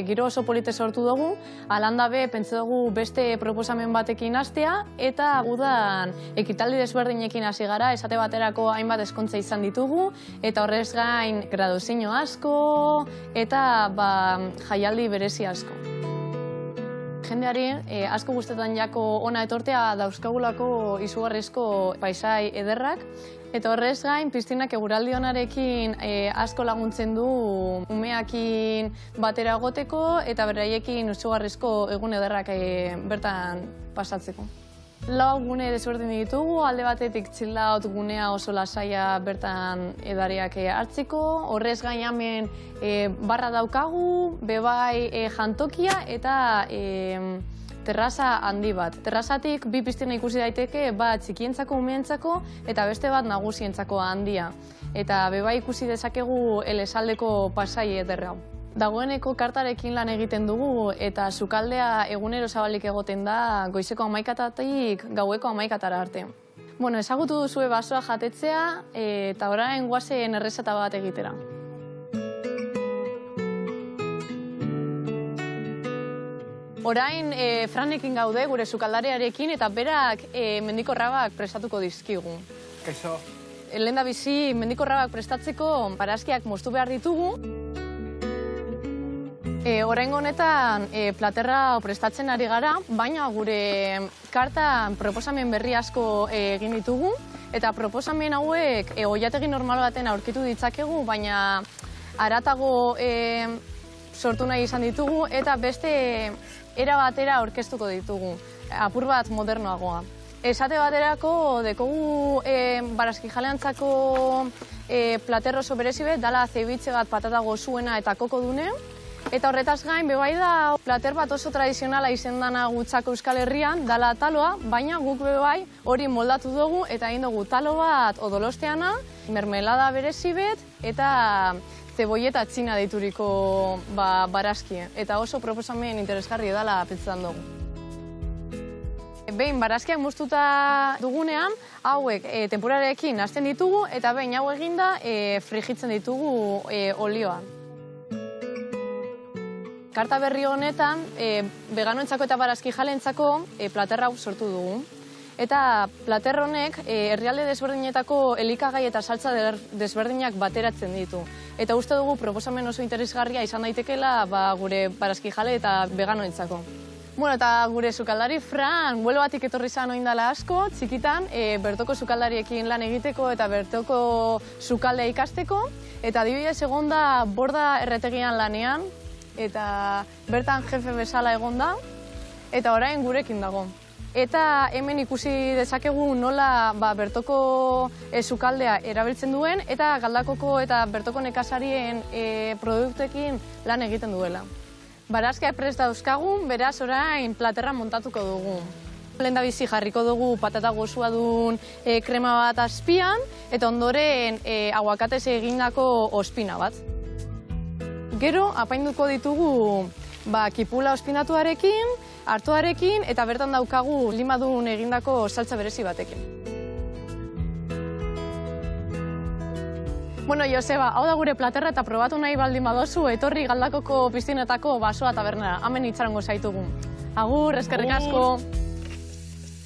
giro oso polite sortu dugu, alanda be, pentsa dugu beste proposamen batekin hastea, eta gudan ekitaldi desberdinekin hasi gara, esate baterako hainbat eskontza izan ditugu, eta horrez gain graduazio asko, eta jaialdi berezi asko. Jendeari asko guztetan jako ona etortea dauzkagulako izugarrizko paisai ederrak, eta horrez gain, piztinak eguraldi onarekin asko laguntzen du umeakin batera egoteko eta beraiekin izugarrizko egun ederrak bertan pasatzeko. 4 gune desberdin ditugu, alde batetik chill-out gunea oso lasaia bertan edariak hartzeko, horrez gain hemen barra daukagu, bebai jantokia eta terraza handi bat. Terrazatik 2 piztina ikusi daiteke, bat txikientzako umeentzako eta beste bat nagusientzako handia. Eta bebai ikusi dezakegu elesaldeko pasai ederra. Dagoeneko kartarekin lan egiten dugu eta sukaldea egunero zabalik egoten da goizeko 11:00-tatik gaueko 11:00-tara arte. Bueno, ezagutu duzue basoa jatetzea eta orain goazen errezeta bat egitera. Orain Franekin gaude gure sukaldarearekin eta berak mendiko rabak prestatuko dizkigu. Kaixo. Lehendabizi mendiko rabak prestatzeko barazkiak moztu behar ditugu. Oraingo honetan platerra prestatzen ari gara, baina gure kartan proposamen berri asko egin ditugu, eta proposamen hauek oilategi normal baten aurkitu ditzakegu, baina haratago sortu nahi izan ditugu, eta beste era batera aurkeztuko ditugu, apur bat modernoagoa. Esate baterako dekogu barazki jaleantzako plater oso berezi bet, dala zeibitze bat patata gozuena eta koko dune, eta horretaz gain, bebai da plater bat oso tradizionala izendana gutzako Euskal Herrian, dala taloa, baina guk bebai hori moldatu dugu eta egin dugu talo bat odolosteana, mermelada berezi bet, eta zeboieta txina deituriko barazki, eta oso proposamen interesgarri dala pentsan dugu. Behin barazkiak moztuta dugunean, hauek tenpurarekin hasten ditugu, eta behin hau eginda frijitzen ditugu olioan. Karta berri honetan, veganoentzako eta barazki jalentzako plater hau sortu dugu. Eta plater honek herrialde desberdinetako elikagai eta saltza desberdinak bateratzen ditu. Eta uste dugu proposamen oso interesgarria izan daitekeela gure barazki jale eta veganoentzako. Bueno, eta gure sukaldari Fran, vuelo batik etorri zan oindala asko, txikitan, bertoko sukaldariekin lan egiteko eta bertoko sukaldea ikasteko. Eta adibidez egonda borda erretegian lanean, eta bertan jefe bezala egonda, eta orain gurekin dago. Eta hemen ikusi dezakegu nola bertoko sukaldea erabiltzen duen, eta Galdakoko eta bertoko nekazarien produktuekin lan egiten duela. Barazkiak prest dauzkagun, beraz orain platerra montatuko dugu. Lehendabizi jarriko dugu patata gozua duen krema bat azpian, eta ondoren aguakatez egindako ospina bat. Gero apainduko ditugu kipula ospinatuarekin, hartuarekin, eta bertan daukagu limadun egindako saltza berezi batekin. Bueno, Joseba, hau da gure platerra eta probatu nahi baldin badozu, etorri Galdakoko Pistinetako basoa tabernara. Hemen itxarongo zaitugu. Agur, eskerrik asko.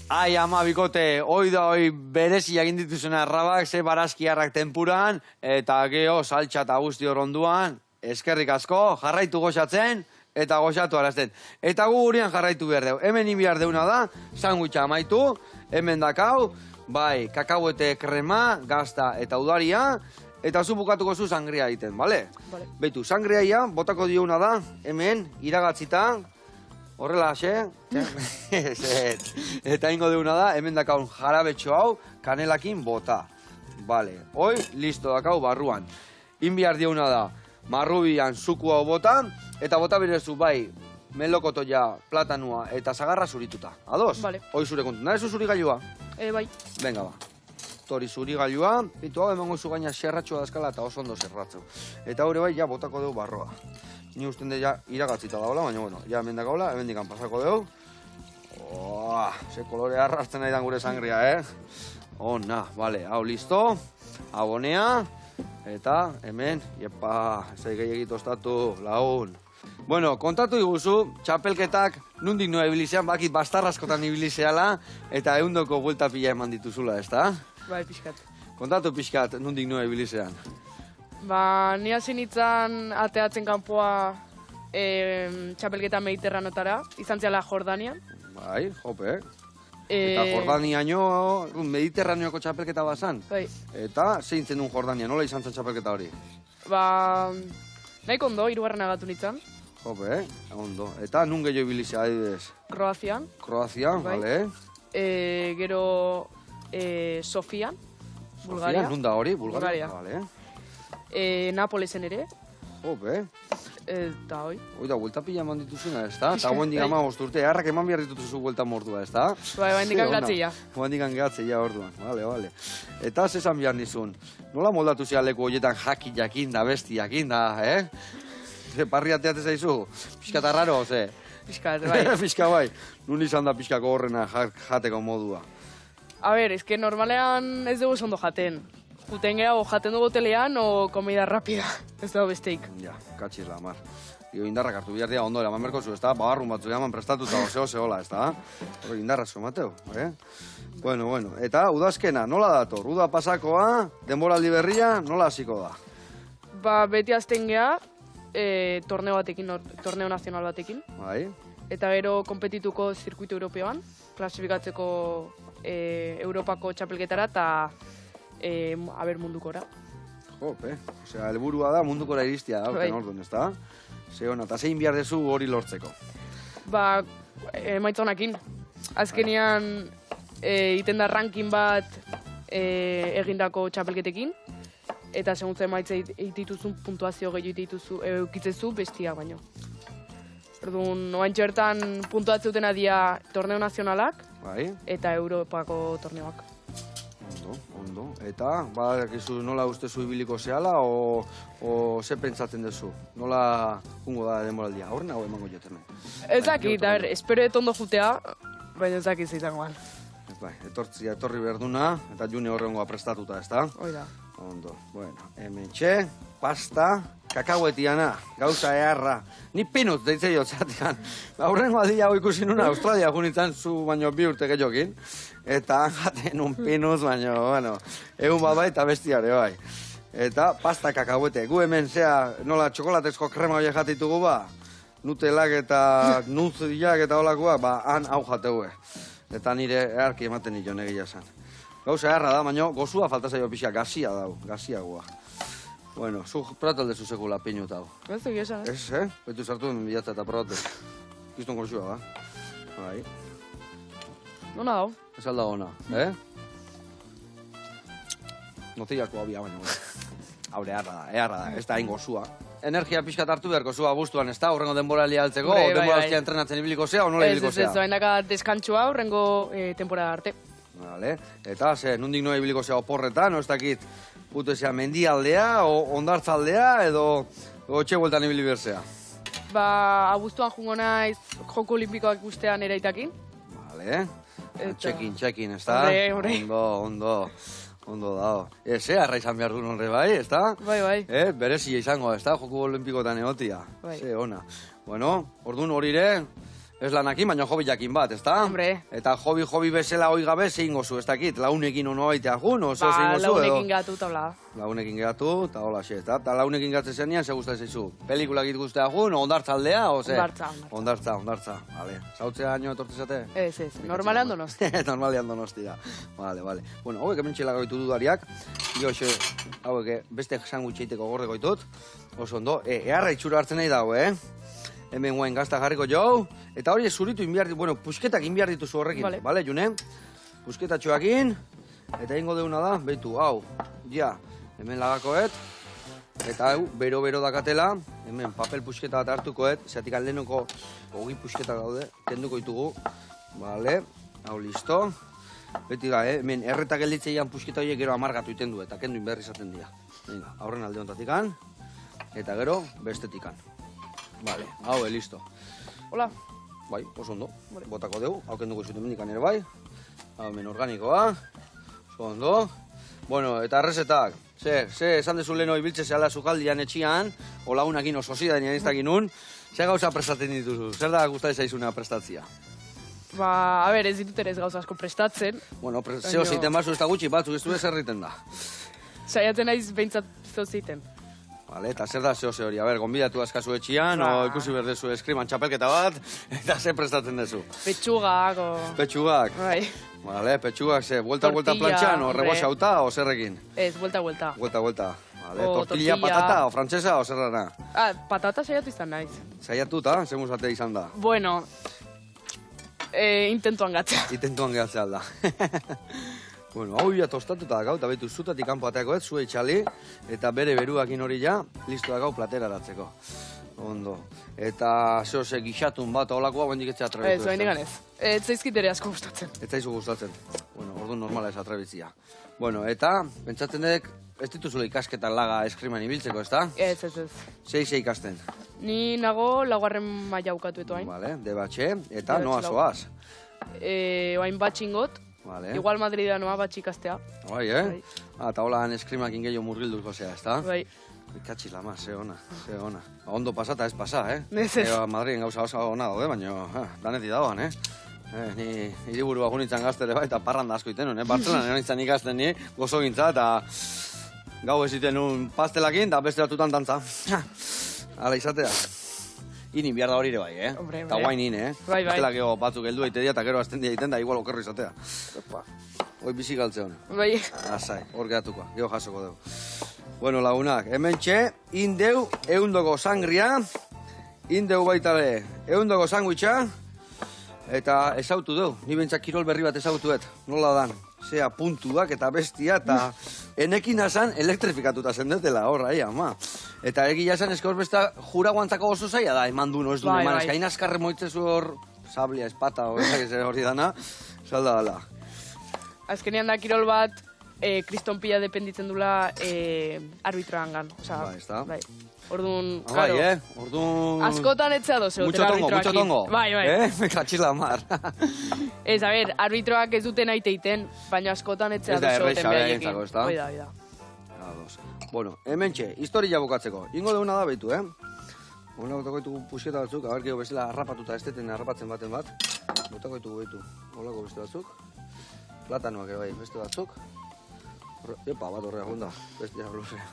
Ai, ama, bikote, hoi da hoi berezi egin dituzena errabak, ze barazkiarrak tempuran, eta geho saltxa eta guzti horonduan. Eskerrik asko, jarraitu goxatzen, eta goxatu arazten. Eta gu gurian jarraitu behar deu. Hemen inbiar deuna da, sandwicha amaitu, hemen dakau, bai, kakauete krema, gazta eta udaria, eta zu bukatuko zu sangria egiten, bale? Vale. Beitu, sangriaia, botako diona da, hemen, iragatzita, horrela, xe? Eta ingo deuna da, hemen dakaun jarabetxo hau, kanelakin bota. Bale, hoi, listo dakau barruan. Inbiar diuna da, marrubian zuku hau bota, eta bota berezu bai, melokotoia, platanua eta zagarra zurituta. Ados? Vale. Hoi zure kontu. Narezu zuri gailua? Bai. Venga, ba. Tori zuri gailua, bitu hau emango zu gaina serratxoa dazkala eta oso ondo serratzu. Eta hori bai, ja, botako dugu barroa. Ni usten de ja iragatzita dagoela, baina bueno, ja hemen dakaula, hemen dikan pasako dugu. Ze kolore hartzen nahi dan gure sangria, Ona, vale, hau listo, abonea, eta hemen, jepa, zei gehiagit ostatu, lagun. Bueno, kontatu iguzu, txapelketak nundik noa ibilizean, bakit bastarraskotan ibilizeala, eta eundoko buelta pila eman dituzula, ezta? Bai, pixkat. Kontatu pixkat nundik noa ibilizean. Ba, ni hasi nintzen ateatzen kanpoa txapelketa mediterranotara, izan ziala Jordanian. Bai, jope. Eta Jordaniaino, Mediterraneoko txapelketa bazan. Bai. Eta zein zen Jordania, nola izan zen txapelketa hori? Ba, nahiko ondo, 3. agatu nintzen. Jope, ondo. Eta nun gehiago ibilizea adibidez? Kroazian. Kroazian, Bai. vale. Gero Sofian, Bulgaria. Sofian, nun da hori? Bulgaria. Vale. Napolesen ere, Jope, eta hoi. hoi da, buelta pila eman dituzuna, ez da? Eta guen digan urte, harrak eman behar ditutuzu buelta mordua, ez da? Bai, dikan gatzia. Dikan gatzia orduan, vale. Eta zesan behar nizun, nola moldatu zea leku horietan jaki jakin da, besti jakin da, Ze parri ateate zaizu? Piskata raro, ze? Piskat, bai. Piska bai. Nun izan da piskako horrena jateko modua. A ber, ez que normalean ez dugu ondo jaten. Juten geha, o jaten dugu hotelean, o komida rapida. Ez dago besteik. Ja, katxiz la mar. Dio indarrak hartu bihar dia ondo eraman berko zu, ez da? Bagarrun batzu jaman prestatuta, oseo-oseola, ez da? Hori indarra zu, Mateo, Bueno, eta udazkena, nola dator? Uda pasakoa, denboraldi berria, nola hasiko da? Ba, beti azten geha, torneo batekin, torneo nazional batekin. Bai? Eta gero kompetituko zirkuitu europeoan, klasifikatzeko Europako txapelketara eta mundukora. Jope, osea, helburua da mundukora iristia da, Bai. orduan, ez da? Ze hona, eta zein behar dezu hori lortzeko? Ba, emaitza honakin. Azkenian, iten da ranking bat egindako txapelketekin, eta seguntza emaitza eitituzun puntuazio gehiago eukitzezu bestia baino. Orduan, oain txertan puntuatzeuten adia torneo nazionalak Bai? eta Europako torneoak. Ondo. Eta, badakizu nola ustezu ibiliko zehala, o ze pentsatzen duzu? Nola jungo da denboraldia? Horren hau emango joten. Ez dakit, espero ondo jutea, baina ez dakit izangoan. Bai, etorri berduna, eta june horrengoa prestatuta, ez da? Hoi da. Ondo, bueno, hemen txe, pasta, kakauetiana, gauza eharra. Ni pinut deitzei otzatean. Aurrengo adia hau ikusi nuna Australia junitzen zu baino 2 urte gehiokin. Eta jaten un pinuz baino, bueno, egun bat bai eta bestiare bai. Eta pasta kakauete. Gu hemen zea nola txokolatezko krema horiek jatitugu ba. Nutelak eta nuziak eta holakoak, ba, han hau jateue. Eta nire eharki ematen nio negia zen. Gauza eharra da, baina gozua falta zaio pixia, gazia dau, gaziagoa. Bueno, zu pratalde zu sekula pinu eta hau. Ez dugu esan, Ez, betu sartu hemen bilatza eta prate. Gizton goxua, ba? Bai. Nona dau? Ez alda ona, Noziako hau baina. Haure, eharra da, ez da hain gozua. Energia pixkat hartu beharko zua guztuan, ez da? Horrengo denboralia altzeko, Bai, denboralzia entrenatzen ibiliko zea, o nola ibiliko zea? Ez, bainaka deskantzua horrengo temporada arte. Vale. Eta, nondik noa ibiliko zea oporretan, ez dakit, putezea mendialdea, o ondartzaldea, edo txe bueltan ibili berzea. Ba, abuztuan jungo naiz Joko Olimpikoak ikustean eraitakin. Vale. Txekin, ez da? Hombre. Ondo dago. Arra izan behar duen horre bai, ez da? Bai. Berezia izango, ez da? Joko Olimpikotan egotia. Bai. Ona. Bueno, orduan horire, Ez lanakin, baina hobi jakin bat, ezta? Hombre. Eta hobi bezala hoi gabe zein gozu, ez dakit, launekin ono baitea jun, oso zein gozu, launekin gatu taula. Launekin geratu, eta hola xe, eta launekin gatzen zenean, ze guztai zeizu? Pelikulak guztia jun, ondartza aldea, o ze? Ondartza, vale. Zautzea año etortezate? Ez, normalean donosti. Normalean donosti da. Vale. Bueno, hauek hemen txela goitu dudariak, joxe, hauek beste sandwicheiteko gorde goitut, oso ondo, eharra itxura hartzen nahi dago, Hemen guain gazta jarriko jau, eta hori zuritu inbiarditu, bueno, pusketak inbiarditu zu horrekin, vale, June? Pusketatxoakin, eta ingo deuna da, behitu, hau, ja, hemen lagakoet, eta hau, bero dakatela, hemen papel pusketa bat hartukoet, zeatik aldenoko hogi pusketa gaude, kenduko ditugu, vale, hau listo, beti da, hemen erretak gelditzeian pusketa horiek gero amargatu iten du, eta kendu inberri izaten dira. Venga, aurren alde hontatikan, eta gero bestetikan. Vale, hau, listo. Hola. Bai, oso ondo. Botako dugu, hau kenduko zuten mendikan ere bai. Hau, hemen organikoa. Oso ondo. Bueno, eta errezetak. Ze, esan dezu leheno ibiltze zehala zukaldian etxian, o lagunakin oso zidanean ez dakinun, ze gauza prestatzen dituzu? Zer da guztai zaizuna prestatzia? A ber, ez ditut ere ez gauza asko prestatzen. Bueno, zeo zeiten bazu ez da gutxi, batzuk ez du ez erriten da. Saiatzen naiz behintzat zeo zeiten. Vale, eta zer da zeo hori? A ber, gonbidatu askazu etxian, o ikusi berdezu eskriman txapelketa bat, eta ze prestatzen dezu? Petxugak, Petxugak? Bai. Vale, petxugak ze, vuelta plantxan, o reboxauta, o zerrekin? Ez, vuelta. Vuelta. Vale, tortilla, patata, o frantsesa, o zerrana? Patata saiatu izan naiz. Saiatuta, ze musate izan da? Bueno, intentuan gatzea. Intentuan gatzea alda. Bueno, hau ja tostatuta dakau, eta betu zutatik kanpo ateako ez, zue itxali, eta bere beruakin hori ja, listo dakau platera datzeko. Ondo. Eta ze gixatun bat olakoa, bendik etxe atrebitu. Ez, bendik ganez. Ez zaizkit ere asko gustatzen. Ez zaizu gustatzen. Bueno, orduan normala ez atrebitzia. Bueno, eta, pentsatzen dek, ez dituzule ikasketan laga eskriman ibiltzeko, ez da? Ez. Zei ikasten? Ni nago laugarren maila ukatu eto hain. Vale, debatxe, eta noa zoaz? Oain batxingot. Vale. Igual Madrida noa batxikastea. Bai, eta hola eskrimakin gehiago murgilduko zea, ez da? Bai. Ikatxi lama, ze ona. Ondo pasata ez pasa, Ez. Madriden gauza oso ona daude, baina daneti dagoan, Ni hiriburu agunitzen gaztere bai, eta parranda asko iten nuen, Bartzelan nintzen ikasten ni, gozo gintza, eta gau ez iten nuen pastelakin, eta beste batutan dantza. Hala izatea. Ini behar da hori ere bai, Hombre. Eta guain ine, Bai. Pastelak ego batzuk heldu eite eta gero azten dia egiten da, igual okerro izatea. Hoi bizi galtze hona. Bai. Asai, hor geratuko, geho jasoko dugu. Bueno, lagunak, hemen txe, indeu, eundoko sangria, indeu baitare, eundoko sandwicha, eta ezautu dugu, ni bentsak kirol berri bat ezautuet, nola dan, zea puntuak eta bestia, eta enekin asan elektrifikatuta zendetela, horra, ama. Eta egia esan eskor besta jura guantzako oso zaila da, eman du, no ez du, eman, eskain askarre moitzezu hor, sablia, espata, hori dana, salda dala. Azkenean da kirol bat, kriston pila dependitzen dula arbitroan gan. Bai. Orduan, claro. Orduan... Askotan etzea doze duten arbitroakin. Mucho tongo. Bai. Me katxila mar. Ez, a ber, arbitroak ez duten aiteiten, baina askotan etzea doze duten behaiekin. Ez da erresa, Oida. Bueno, hemen txe, historia bukatzeko. Ingo deuna da behitu, Bona, botako ditugu pusketa batzuk, abar geho bezala harrapatuta esteten harrapatzen baten bat. Botako ditugu behitu, holako beste batzuk. Platanoak bai, beste batzuk. Epa, bat horrea gunda, bestia luzea.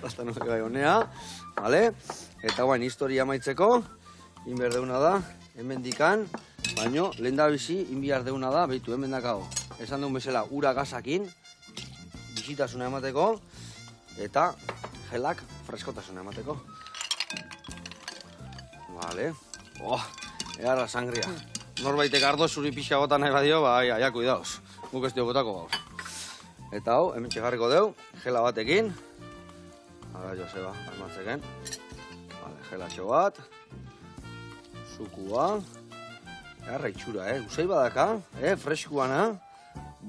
Platanoak bai honea, vale? Eta guain, historia maitzeko, inber deuna da, hemen dikan, baino, lehen da bizi, inbiar deuna da, behitu, hemen dakago. Esan duen bezala, ura gazakin, bisitasuna emateko, eta gelak freskotasuna emateko. Vale. Egarra sangria. Norbaitek ardo zuri pixa gota nahi badio, bai, aia, kuidaos. Guk ez diogotako gaur. Eta hau, hemen txegarriko deu, gela batekin. Ara, Joseba, armatzeken. Vale, gelatxo bat. Zukua. Egarra itxura, Usai badaka, freskuana.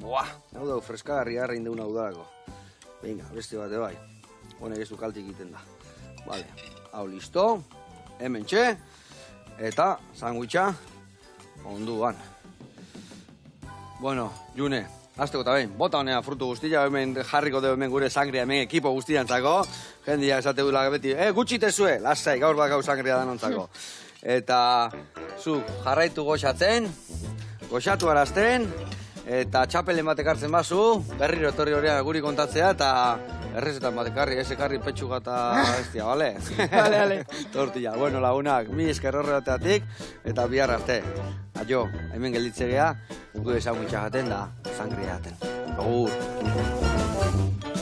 Buah, hau dau, freskagarria errein deuna udalako. Venga, beste bate bai. Honek ez du kaltik egiten da. Vale, hau listo. Hemen txe. Eta, sandwicha. Onduan. Bueno, June, azteko eta behin, bota honea frutu guztia, hemen jarriko dugu hemen gure sangria, hemen ekipo guztiantzako. Jendia esate dula beti, gutxitezue, lasai, gaur bakau sangria danontzako. eta zuk jarraitu goxatzen, goxatu arazten, eta txapelen batek hartzen bazu, berriro etorri horrean guri kontatzea, eta errezetan bat ekarri, ez ekarri petxuga eta ez dia, bale? Bale. Tortilla. Bueno, lagunak, mi esker horregateatik, eta bihar arte. Aio, hemen gelditzegea, gure sandwicha jaten da, sangria jaten. Agur.